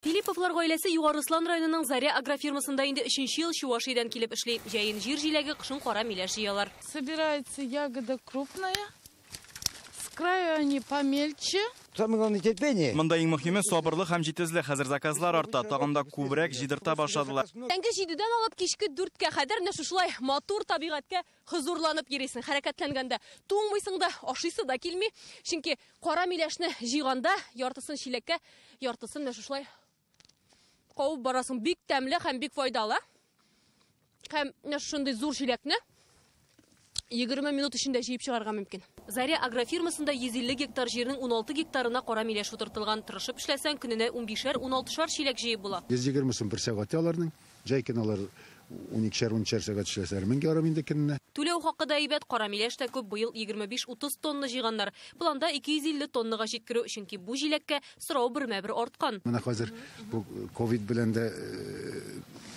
Филипповлар гаиләсе Югарыслан районының Заря агрофирмасында инде 3нче ел Чувашиядән килеп эшли. Җәен җир җиләге, кышын кара миләш җыялар. Собирается ягода крупная, с краю они помельче. Самое главное терпение. Монда иң мөһиме сабырлык һәм җитезлек. Хәзер заказлар арта, тагында күбрәк җидырта башладылар. Тәнге 7дән алып кичке 4кә кадәр менә шушылай матур табигатькә хозурланып йөрисең, хәрәкәтләнгәндә. Туңмыйсың да, ашыйсы да килми. Чөнки кара миләшне җыйганда яртысын чиләккә, яртысын менә шушылай кавып барасың. Бик тәмле һәм бик файдалы. Һәм менә шундый зур чиләкне 20 минут эчендә җыеп чыгарга мөмкин. Заря агрофирмасында 150 гектар җирнең 16 гектарына кара миләш утыртылган. Тырышып эшләсәң, көненә 15-16 чиләк җыеп була. 120 сум бер сәгать аларның. Җәй кыналар 12-13 сәгать эшләсәләр 1000 ярым инде көненә. Түләү хакы да әйбәт, кара миләш тә күп, быел 25-30 тонна җыйганнар. Планда 250 тоннага җиткерү, чөнки бу җиләккә сорау бермә-бер арткан. Менә хәзер бу ковид белән дә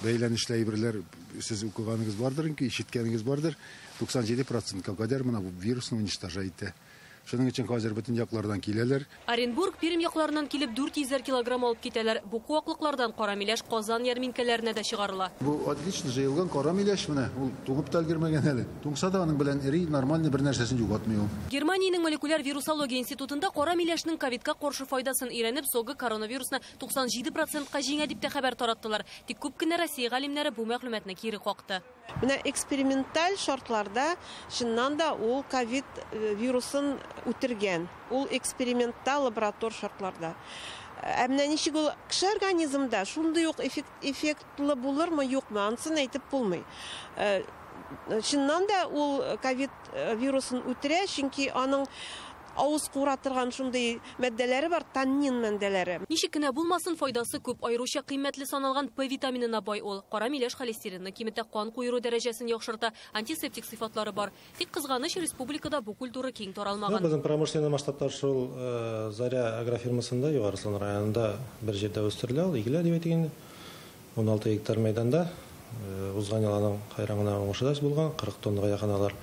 бәйләнешле әйберләр сез укыганыгыз бардыр, ишеткәнегез бардыр. 97%-ка кадәр менә бу вирусны уничтожать итә. Шуның өчен хәзер бөтен яклардан киләләр. Оренбург, Пермь якларыннан килеп 400 килограмм алып китәләр. Бу куаклыклардан кара миләш Казан ярминкәләренә дә чыгарыла. Бу отлично җыелган кара миләш менә, ул тугып та өлгермәгән әле. Туңса да аның белән эри нормаль бер нәрсәсен югатмый ул. Германиянең молекуляр вирусология институтында кара миләшнең ковидка каршы файдасын өйрәнеп, согы коронавирусны 97%-ка җиңә дип тә хәбәр тараттылар. Тик күп кенә Россия галимнәре бу мәгълүматны кире какты. Менә эксперименталь шартларда чыннан да ул ковид вирусын үтергән. Ул эксперименталь лаборатор шартларда. Менә ничек ул кеше организмда шундый ук эффектлы булырмы, юкмы, анысын әйтеп булмый. Чыннан да ул ковид вирусын үтерә, чөнки аның авыз куратырган шундый матдәләре бар, таннин матдәләре. Ничек кенә булмасын, файдасы күп. Аеруча кыйммәтле саналган П витаминына бай ул. Кара миләш холестеринны киметә, кан куйыру дәрәҗәсен яхшырта, антисептик сыйфатлары бар. Тик кызганыч, республикада бу культура киң таралмаган. Безнең промышленный масштабта шул Заря агрофирмасында, Югарыслан районында бер җирдә үстерелә, ул игелә дип әйтгәндә. 16 гектар мәйданда узган елның хайраңына уңышлы булган, 40 тоннага якын алар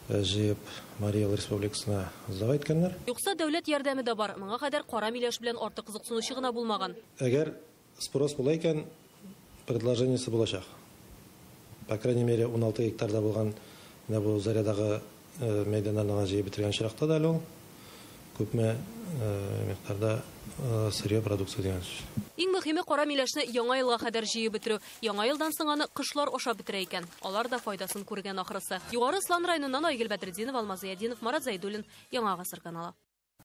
җыеп Мария Республикасына сдавать иткәннәр. Юкса дәүләт ярдәме дә бар. Моңа кадәр кара миләш белән артык кызыксынучы гына булмаган. Әгәр спрос була икән, предложениесе булачак. По крайней мере, 16 гектарда булган бу Зарядагы мәйданнарына җыеп бетергән чиракта да ул күпме микъдарда сырье продукция дигән. Иң мөһиме кара миләшне яңа елга кадәр җыеп бетерү. Яңа елдан соң аны кышлар ашап бетерә икән. Алар да файдасын күргән ахрысы. Югарыслан районыннан Айгөл Бәдретдинов, Алмаз Зыядинов, Марат Зайдуллин, Яңа Гасыр каналы.